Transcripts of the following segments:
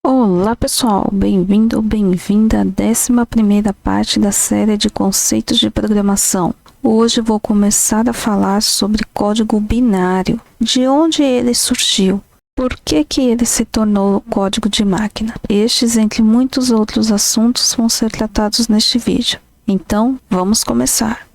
Olá pessoal, bem-vindo ou bem-vinda à 11ª parte da série de conceitos de programação. Hoje vou começar a falar sobre código binário, de onde ele surgiu, por que ele se tornou código de máquina. Estes, entre muitos outros assuntos, vão ser tratados neste vídeo. Então, vamos começar.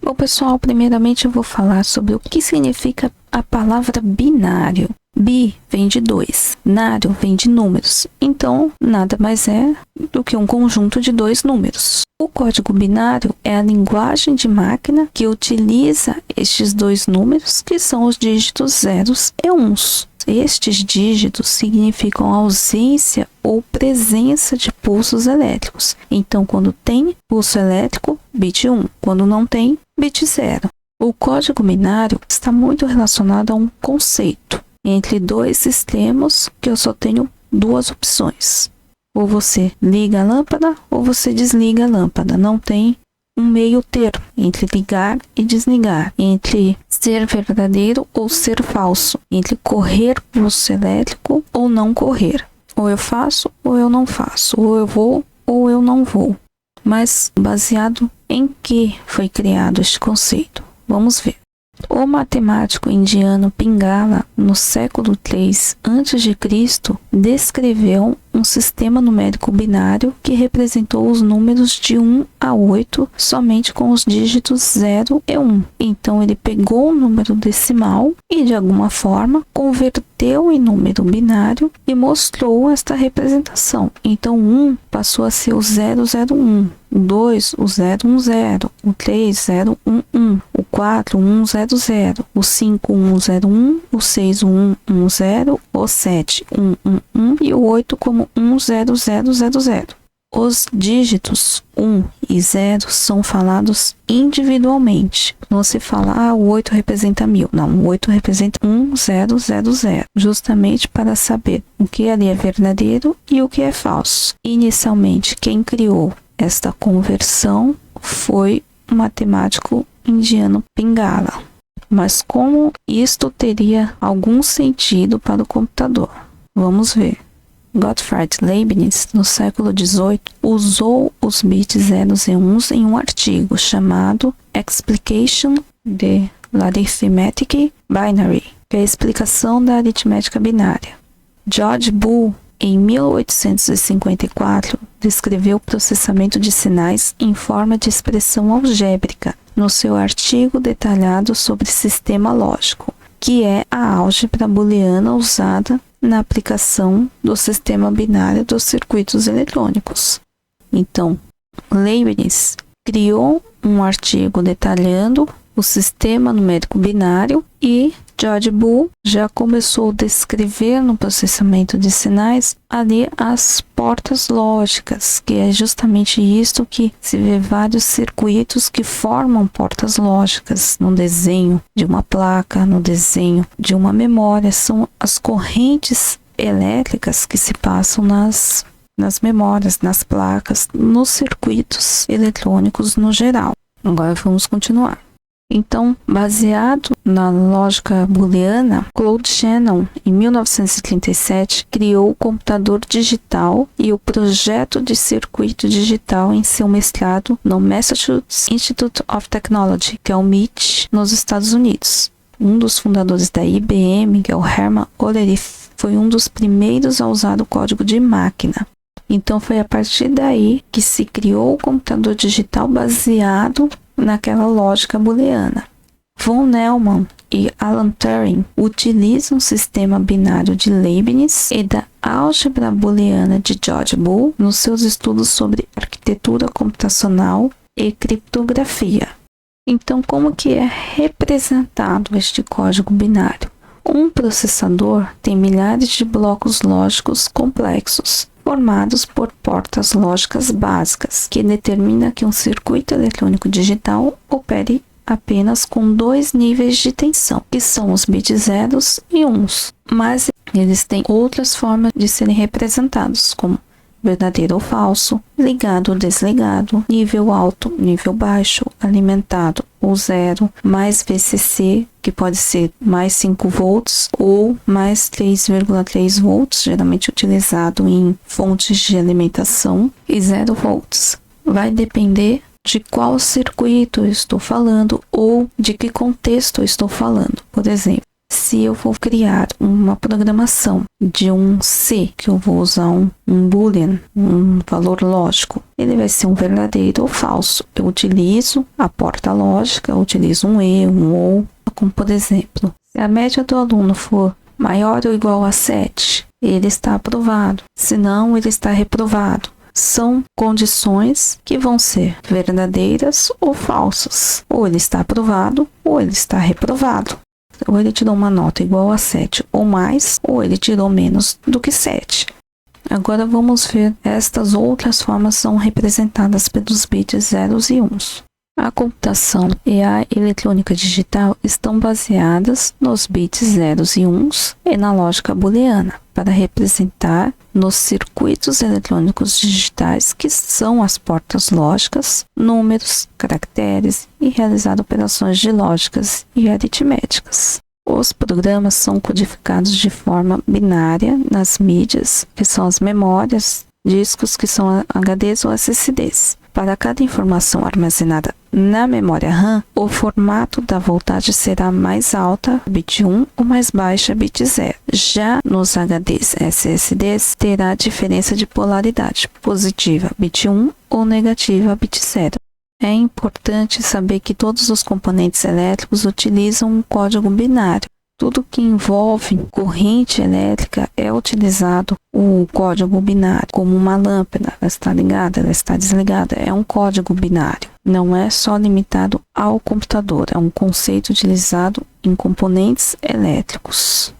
Bom pessoal, primeiramente eu vou falar sobre o que significa a palavra binário. Bi vem de 2, nário vem de números, então nada mais é do que um conjunto de 2 números. O código binário é a linguagem de máquina que utiliza estes 2 números, que são os dígitos zeros e uns. Estes dígitos significam ausência ou presença de pulsos elétricos. Então, quando tem pulso elétrico, bit 1. Quando não tem, bit 0. O código binário está muito relacionado a um conceito. Entre 2 sistemas que eu só tenho 2 opções. Ou você liga a lâmpada ou você desliga a lâmpada. Não tem um meio termo entre ligar e desligar. Entre ser verdadeiro ou ser falso. Entre correr pulso elétrico ou não correr. Ou eu faço ou eu não faço. Ou eu vou ou eu não vou. Mas baseado em que foi criado este conceito? Vamos ver. O matemático indiano Pingala, no século III a.C., descreveu um sistema numérico binário que representou os números de 1 a 8 somente com os dígitos 0 e 1. Então ele pegou o número decimal e de alguma forma converteu em número binário e mostrou esta representação. Então 1 passou a ser o 001. O 2, o 010, o 3, 011, o 4, 100, o 5, 101, o 6, 110, o 7, 111 e o 8 como 10000. Os dígitos 1 e 0 são falados individualmente. Não se fala, o 8 representa 1000. Não, o 8 representa 1000, justamente para saber o que ali é verdadeiro e o que é falso. Inicialmente, quem criou esta conversão foi o matemático indiano Pingala. Mas como isto teria algum sentido para o computador? Vamos ver. Gottfried Leibniz, no século XVIII, usou os bits zeros e uns em um artigo chamado Explication de l'Arithmetic Binary, que é a explicação da aritmética binária. George Boole, em 1854, descreveu o processamento de sinais em forma de expressão algébrica no seu artigo detalhado sobre sistema lógico, que é a álgebra booleana usada na aplicação do sistema binário dos circuitos eletrônicos. Então, Leibniz criou um artigo detalhando o sistema numérico binário e George Boole já começou a descrever no processamento de sinais ali as portas lógicas, que é justamente isso que se vê vários circuitos que formam portas lógicas no desenho de uma placa, no desenho de uma memória. São as correntes elétricas que se passam nas memórias, nas placas, nos circuitos eletrônicos no geral. Agora vamos continuar. Então, baseado na lógica booleana, Claude Shannon, em 1937, criou o computador digital e o projeto de circuito digital em seu mestrado no Massachusetts Institute of Technology, que é o MIT, nos Estados Unidos. Um dos fundadores da IBM, que é o Herman Hollerith, foi um dos primeiros a usar o código de máquina. Então, foi a partir daí que se criou o computador digital baseado naquela lógica booleana. Von Neumann e Alan Turing utilizam o sistema binário de Leibniz e da álgebra booleana de George Boole nos seus estudos sobre arquitetura computacional e criptografia. Então, como que é representado este código binário? Um processador tem milhares de blocos lógicos complexos, formados por portas lógicas básicas, que determina que um circuito eletrônico digital opere apenas com 2 níveis de tensão, que são os bits zeros e uns. Mas eles têm outras formas de serem representados, como verdadeiro ou falso, ligado ou desligado, nível alto, nível baixo, alimentado ou zero, mais VCC, que pode ser mais 5 volts ou mais 3,3 volts, geralmente utilizado em fontes de alimentação, e 0 volts. Vai depender de qual circuito eu estou falando ou de que contexto eu estou falando. Por exemplo, se eu vou criar uma programação de um C, que eu vou usar um boolean, um valor lógico, ele vai ser um verdadeiro ou falso. Eu utilizo a porta lógica, eu utilizo um E, um OU, como por exemplo, se a média do aluno for maior ou igual a 7, ele está aprovado, se não, ele está reprovado. São condições que vão ser verdadeiras ou falsas. Ou ele está aprovado, ou ele está reprovado. Ou ele tirou uma nota igual a 7 ou mais, ou ele tirou menos do que 7. Agora vamos ver estas outras formas são representadas pelos bits zeros e uns. A computação e a eletrônica digital estão baseadas nos bits zeros e uns e na lógica booleana, para representar nos circuitos eletrônicos digitais, que são as portas lógicas, números, caracteres e realizar operações de lógicas e aritméticas. Os programas são codificados de forma binária nas mídias, que são as memórias, discos que são HDs ou SSDs. Para cada informação armazenada na memória RAM, o formato da voltagem será mais alta, bit 1, ou mais baixa, bit 0. Já nos HDs SSDs, terá diferença de polaridade, positiva, bit 1, ou negativa, bit 0. É importante saber que todos os componentes elétricos utilizam um código binário. Tudo que envolve corrente elétrica é utilizado o código binário, como uma lâmpada, ela está ligada, ela está desligada, é um código binário. Não é só limitado ao computador, é um conceito utilizado em componentes elétricos.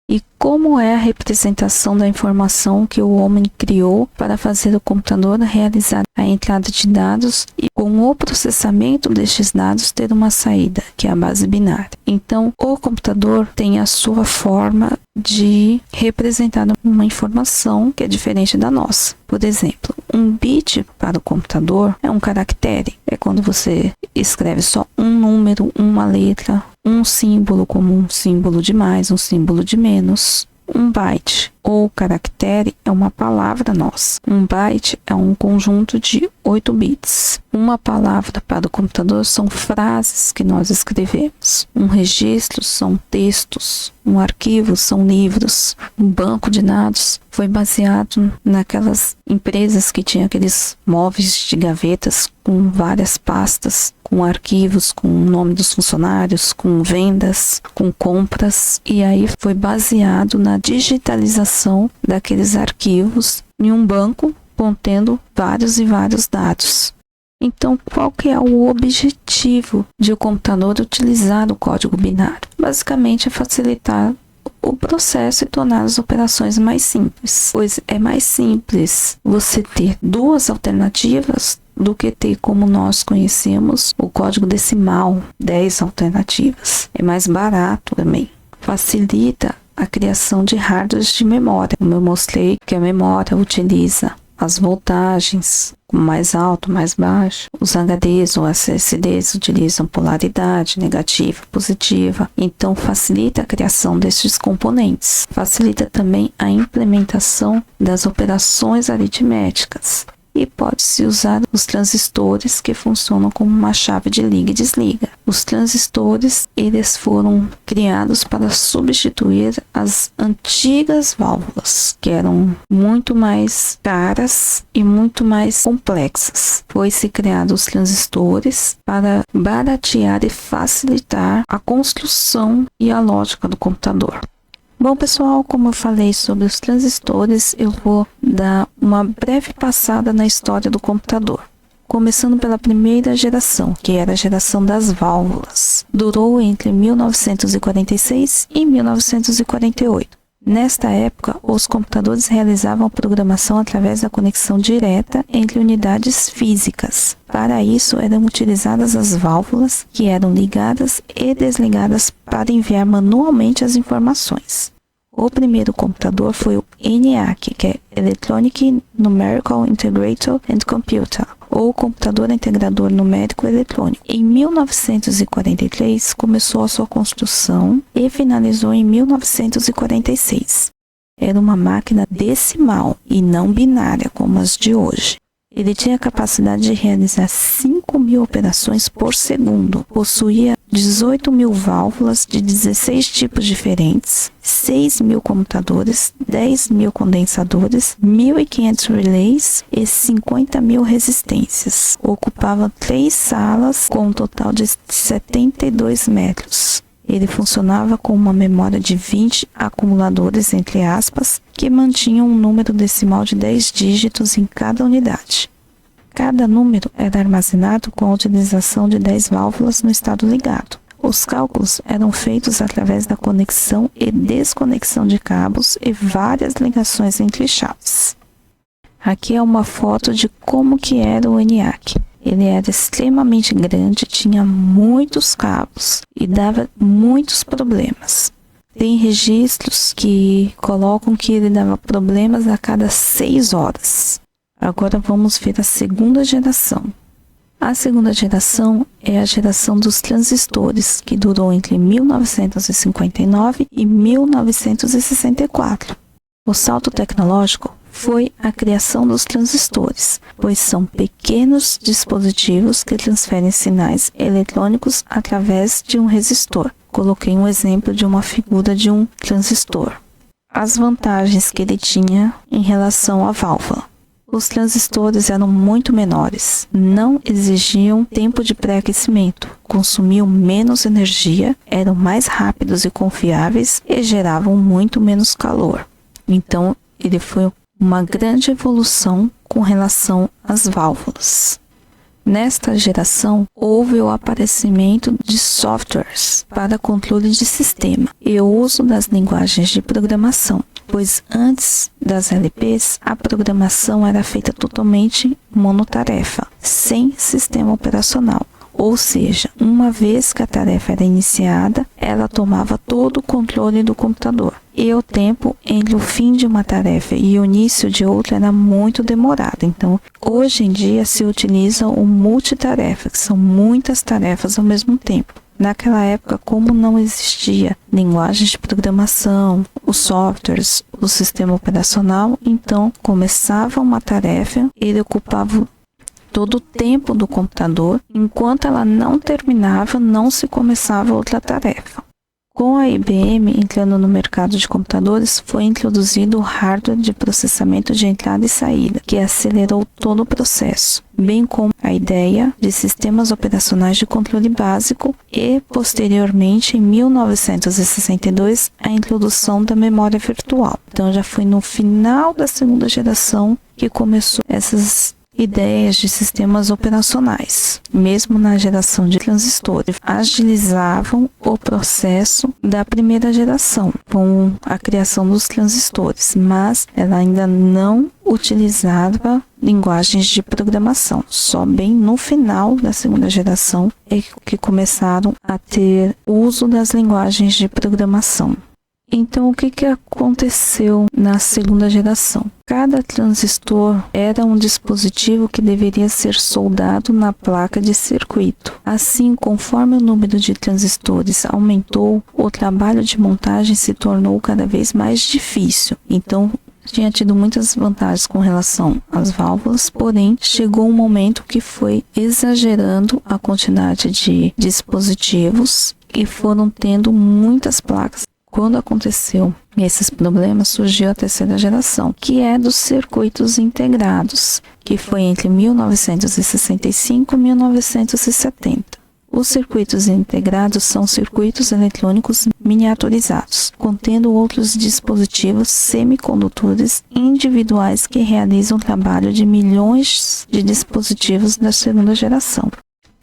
E como é a representação da informação que o homem criou para fazer o computador realizar a entrada de dados e com o processamento destes dados ter uma saída, que é a base binária. Então, o computador tem a sua forma de representar uma informação que é diferente da nossa. Por exemplo, um bit para o computador é um caractere. É quando você escreve só um número, uma letra, um símbolo como um símbolo de mais, um símbolo de menos. Um byte ou caractere é uma palavra nossa. Um byte é um conjunto de 8 bits. Uma palavra para o computador são frases que nós escrevemos. Um registro são textos. Um arquivo são livros. Um banco de dados foi baseado naquelas empresas que tinham aqueles móveis de gavetas com várias pastas, com arquivos, com o nome dos funcionários, com vendas, com compras. E aí foi baseado na digitalização daqueles arquivos em um banco contendo vários e vários dados. Então, qual que é o objetivo de o computador utilizar o código binário? Basicamente é facilitar o processo e tornar as operações mais simples, pois é mais simples você ter duas alternativas do que ter, como nós conhecemos, o código decimal, 10 alternativas. É mais barato também, facilita a criação de hardwares de memória. Como eu mostrei que a memória utiliza as voltagens, mais alto, mais baixo. Os HDs ou SSDs utilizam polaridade negativa, positiva. Então, facilita a criação desses componentes. Facilita também a implementação das operações aritméticas. E pode-se usar os transistores, que funcionam como uma chave de liga e desliga. Os transistores, eles foram criados para substituir as antigas válvulas, que eram muito mais caras e muito mais complexas. Foi-se criado os transistores para baratear e facilitar a construção e a lógica do computador. Bom, pessoal, como eu falei sobre os transistores, eu vou dar uma breve passada na história do computador. Começando pela primeira geração, que era a geração das válvulas. Durou entre 1946 e 1948. Nesta época, os computadores realizavam a programação através da conexão direta entre unidades físicas. Para isso, eram utilizadas as válvulas, que eram ligadas e desligadas para enviar manualmente as informações. O primeiro computador foi o ENIAC, que é Electronic Numerical Integrator and Computer, ou computador integrador numérico eletrônico. Em 1943 começou a sua construção e finalizou em 1946. Era uma máquina decimal e não binária como as de hoje. Ele tinha a capacidade de realizar 5.000 operações por segundo, possuía 18.000 válvulas de 16 tipos diferentes, 6.000 computadores, 10.000 condensadores, 1.500 relays e 50.000 resistências. Ocupava 3 salas com um total de 72 metros. Ele funcionava com uma memória de 20 acumuladores, entre aspas, que mantinham um número decimal de 10 dígitos em cada unidade. Cada número era armazenado com a utilização de 10 válvulas no estado ligado. Os cálculos eram feitos através da conexão e desconexão de cabos e várias ligações entre chaves. Aqui é uma foto de como que era o ENIAC. Ele era extremamente grande, tinha muitos cabos e dava muitos problemas. Tem registros que colocam que ele dava problemas a cada 6 horas. Agora vamos ver a segunda geração. A segunda geração é a geração dos transistores, que durou entre 1959 e 1964. O salto tecnológico foi a criação dos transistores, pois são pequenos dispositivos que transferem sinais eletrônicos através de um resistor. Coloquei um exemplo de uma figura de um transistor. As vantagens que ele tinha em relação à válvula. Os transistores eram muito menores, não exigiam tempo de pré-aquecimento, consumiam menos energia, eram mais rápidos e confiáveis e geravam muito menos calor. Então, ele foi uma grande evolução com relação às válvulas. Nesta geração, houve o aparecimento de softwares para controle de sistema e o uso das linguagens de programação, pois antes das LPs, a programação era feita totalmente monotarefa, sem sistema operacional. Ou seja, uma vez que a tarefa era iniciada, ela tomava todo o controle do computador. E o tempo entre o fim de uma tarefa e o início de outra era muito demorado. Então, hoje em dia se utiliza o multitarefa, que são muitas tarefas ao mesmo tempo. Naquela época, como não existia linguagens de programação, os softwares, o sistema operacional, então começava uma tarefa, ele ocupava todo o tempo do computador, enquanto ela não terminava, não se começava outra tarefa. Com a IBM entrando no mercado de computadores, foi introduzido o hardware de processamento de entrada e saída, que acelerou todo o processo, bem como a ideia de sistemas operacionais de controle básico e, posteriormente, em 1962, a introdução da memória virtual. Então, já foi no final da segunda geração que começou essas ideias de sistemas operacionais. Mesmo na geração de transistores, agilizavam o processo da primeira geração com a criação dos transistores, mas ela ainda não utilizava linguagens de programação. Só bem no final da segunda geração é que começaram a ter uso das linguagens de programação. Então, o que aconteceu na segunda geração? Cada transistor era um dispositivo que deveria ser soldado na placa de circuito. Assim, conforme o número de transistores aumentou, o trabalho de montagem se tornou cada vez mais difícil. Então, tinha tido muitas vantagens com relação às válvulas, porém, chegou um momento que foi exagerando a quantidade de dispositivos e foram tendo muitas placas. Quando aconteceu esses problemas, surgiu a terceira geração, que é dos circuitos integrados, que foi entre 1965 e 1970. Os circuitos integrados são circuitos eletrônicos miniaturizados, contendo outros dispositivos semicondutores individuais que realizam o trabalho de milhões de dispositivos da segunda geração.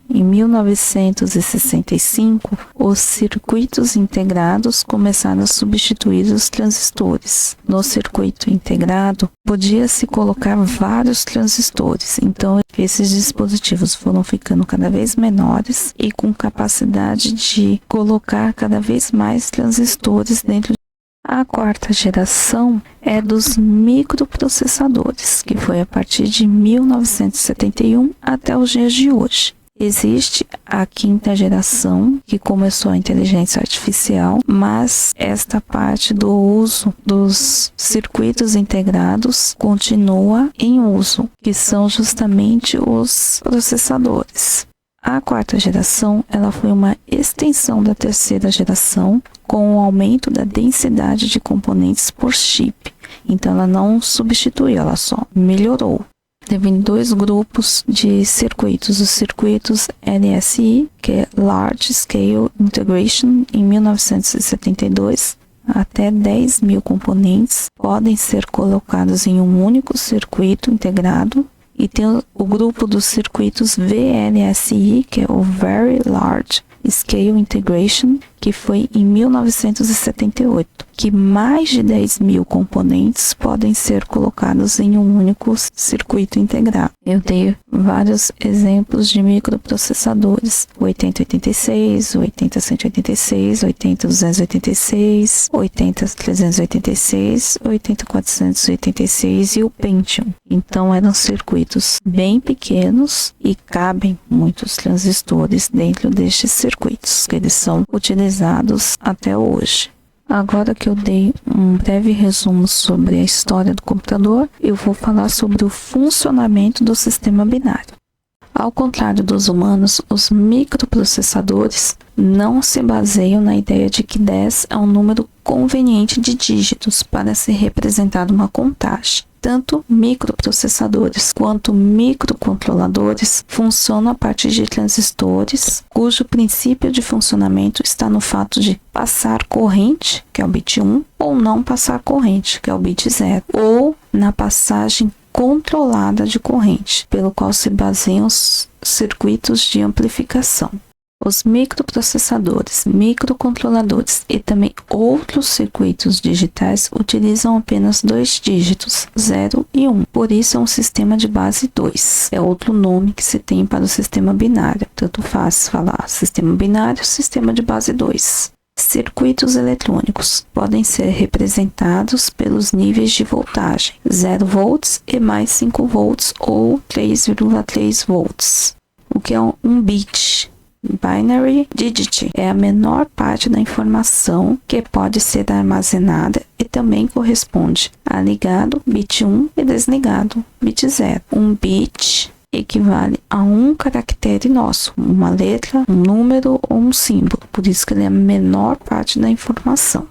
Em 1965, os circuitos integrados começaram a substituir os transistores. No circuito integrado, podia-se colocar vários transistores, então esses dispositivos foram ficando cada vez menores e com capacidade de colocar cada vez mais transistores dentro. A quarta geração é dos microprocessadores, que foi a partir de 1971 até os dias de hoje. Existe a quinta geração, que começou a inteligência artificial, mas esta parte do uso dos circuitos integrados continua em uso, que são justamente os processadores. A quarta geração, ela foi uma extensão da terceira geração, com o aumento da densidade de componentes por chip. Então, ela não substituiu, ela só melhorou. Teve dois grupos de circuitos, os circuitos LSI, que é Large Scale Integration, em 1972, até 10.000 componentes podem ser colocados em um único circuito integrado. E tem o grupo dos circuitos VLSI, que é o Very Large Scale Integration, que foi em 1978, que mais de 10.000 componentes podem ser colocados em um único circuito integrado. Eu dei vários exemplos de microprocessadores: 8086, 80186, 80286, 80386, 80486 e o Pentium. Então eram circuitos bem pequenos e cabem muitos transistores dentro destes circuitos, que eles são utilizados até hoje. Agora que eu dei um breve resumo sobre a história do computador, eu vou falar sobre o funcionamento do sistema binário. Ao contrário dos humanos, os microprocessadores não se baseiam na ideia de que 10 é um número conveniente de dígitos para ser representada uma contagem. Tanto microprocessadores quanto microcontroladores funcionam a partir de transistores, cujo princípio de funcionamento está no fato de passar corrente, que é o bit 1, ou não passar corrente, que é o bit 0, ou na passagem controlada de corrente, pelo qual se baseiam os circuitos de amplificação. Os microprocessadores, microcontroladores e também outros circuitos digitais utilizam apenas dois dígitos, 0 e 1. Por isso é um sistema de base 2. É outro nome que se tem para o sistema binário. Tanto faz falar sistema binário, sistema de base 2. Circuitos eletrônicos podem ser representados pelos níveis de voltagem, 0 volts e mais 5 volts ou 3,3 volts. O que é um bit? Binary Digit é a menor parte da informação que pode ser armazenada e também corresponde a ligado, bit 1, e desligado, bit 0. Um bit equivale a um caractere nosso, uma letra, um número ou um símbolo, por isso que ele é a menor parte da informação.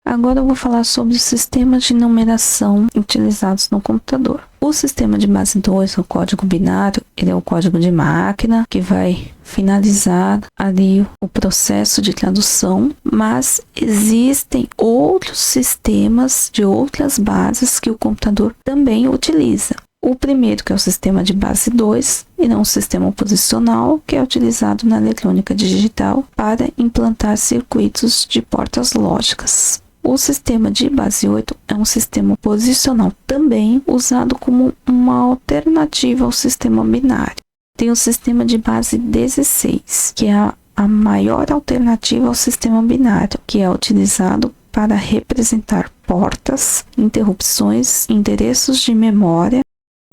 Agora eu vou falar sobre os sistemas de numeração utilizados no computador. O sistema de base 2, o código binário, ele é o código de máquina que vai finalizar ali o processo de tradução, mas existem outros sistemas de outras bases que o computador também utiliza. O primeiro, que é o sistema de base 2, e não o sistema posicional, que é utilizado na eletrônica digital para implantar circuitos de portas lógicas. O sistema de base 8 é um sistema posicional também usado como uma alternativa ao sistema binário. Tem o sistema de base 16, que é a maior alternativa ao sistema binário, que é utilizado para representar portas, interrupções, endereços de memória.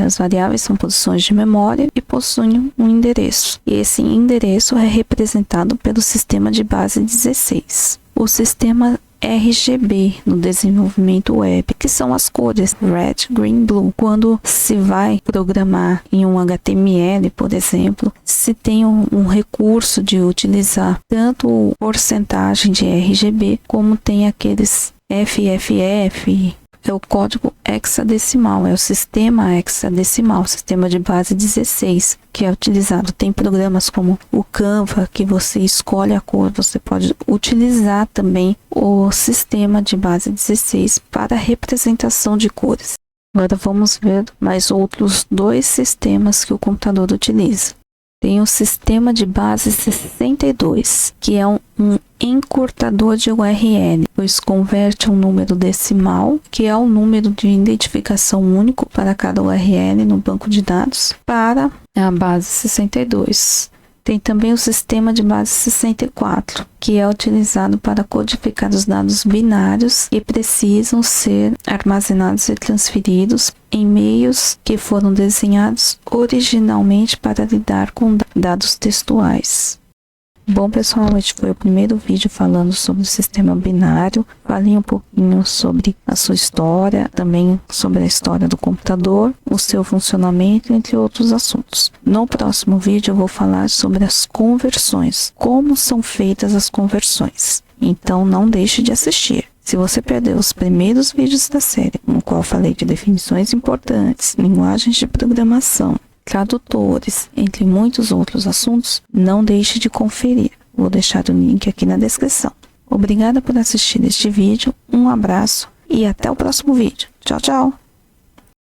As variáveis são posições de memória e possuem um endereço. E esse endereço é representado pelo sistema de base 16. O sistema RGB no desenvolvimento web, que são as cores Red, Green, Blue. Quando se vai programar em um HTML, por exemplo, se tem um recurso de utilizar tanto porcentagem de RGB, como tem aqueles FFF, é o código hexadecimal, é o sistema hexadecimal, sistema de base 16, que é utilizado. Tem programas como o Canva, que você escolhe a cor, você pode utilizar também o sistema de base 16 para representação de cores. Agora vamos ver mais outros dois sistemas que o computador utiliza. Tem o sistema de base 62, que é um encurtador de URL, pois converte um número decimal, que é o número de identificação único para cada URL no banco de dados, para a base 62. Tem também o sistema de base 64, que é utilizado para codificar os dados binários que precisam ser armazenados e transferidos em meios que foram desenhados originalmente para lidar com dados textuais. Bom, pessoal, este foi o primeiro vídeo falando sobre o sistema binário. Falei um pouquinho sobre a sua história, também sobre a história do computador, o seu funcionamento, entre outros assuntos. No próximo vídeo eu vou falar sobre as conversões, como são feitas as conversões. Então não deixe de assistir. Se você perdeu os primeiros vídeos da série, no qual falei de definições importantes, linguagens de programação, tradutores, entre muitos outros assuntos, não deixe de conferir. Vou deixar o link aqui na descrição. Obrigada por assistir este vídeo, um abraço e até o próximo vídeo. Tchau, tchau!